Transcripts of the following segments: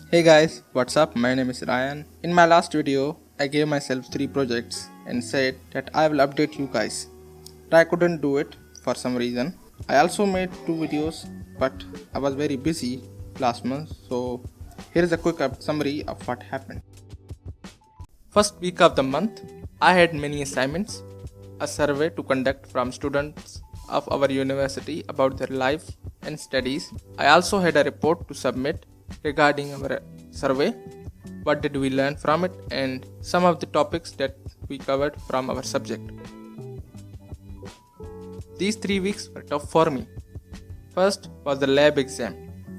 Hey guys, what's up? My name is Ryan. In my last video, I gave myself 3 projects and said that I will update you guys. But I couldn't do it for some reason. I also made 2 videos, but I was very busy last month, so here is a quick summary of what happened. First week of the month, I had many assignments, a survey to conduct from students of our university about their life and studies. I also had a report to submit regarding our survey, what did we learn from it, and some of the topics that we covered from our subject. These 3 weeks were tough for me. First was the lab exam,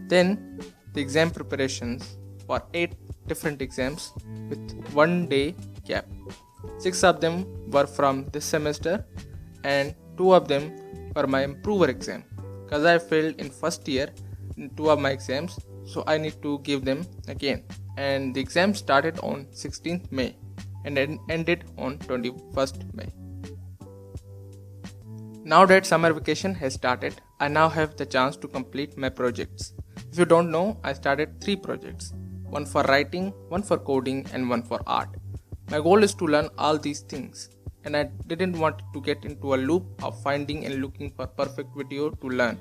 then the exam preparations for 8 different exams with 1 day gap. 6 of them were from this semester and 2 of them were my improver exam, because I failed in first year in 2 of my exams, so I need to give them again. And the exam started on 16th May and ended on 21st May. Now that summer vacation has started, I now have the chance to complete my projects. If you don't know, I started 3 projects, one for writing, one for coding, and one for art. My goal is to learn all these things, and I didn't want to get into a loop of finding and looking for perfect video to learn.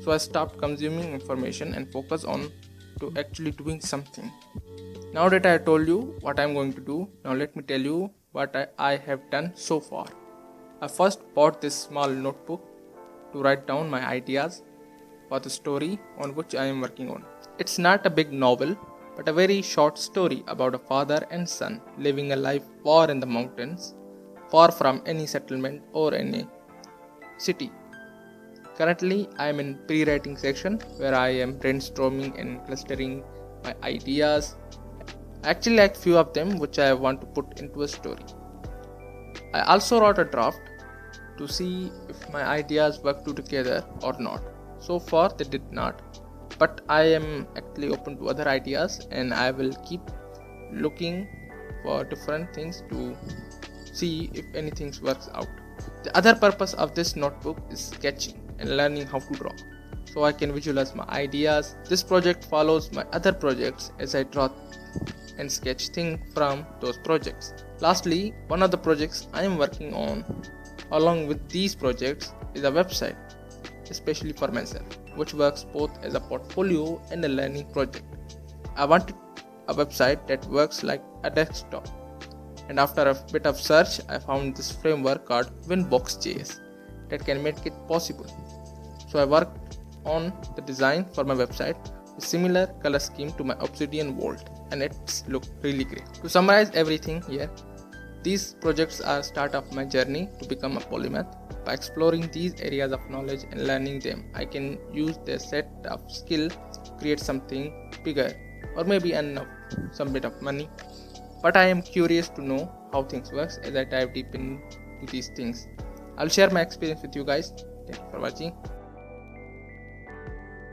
So I stopped consuming information and focus on to actually doing something. Now that I told you what I'm going to do, now let me tell you what I have done so far. I first bought this small notebook to write down my ideas for the story on which I am working on. It's not a big novel, but a very short story about a father and son living a life far in the mountains, far from any settlement or any city. Currently, I am in pre-writing section where I am brainstorming and clustering my ideas. I actually like few of them which I want to put into a story. I also wrote a draft to see if my ideas work together or not. So far they did not, but I am actually open to other ideas and I will keep looking for different things to see if anything works out. The other purpose of this notebook is sketching and learning how to draw, so I can visualize my ideas. This project follows my other projects as I draw and sketch things from those projects. Lastly, one of the projects I am working on along with these projects is a website, especially for myself, which works both as a portfolio and a learning project. I wanted a website that works like a desktop, and after a bit of search I found this framework called Winbox.js that can make it possible. So I worked on the design for my website with similar color scheme to my Obsidian Vault, and it's looked really great. To summarize everything here, these projects are start of my journey to become a polymath. By exploring these areas of knowledge and learning them, I can use their set of skill to create something bigger or maybe earn some bit of money. But I am curious to know how things works as I dive deep into these things. I'll share my experience with you guys. Thank you for watching.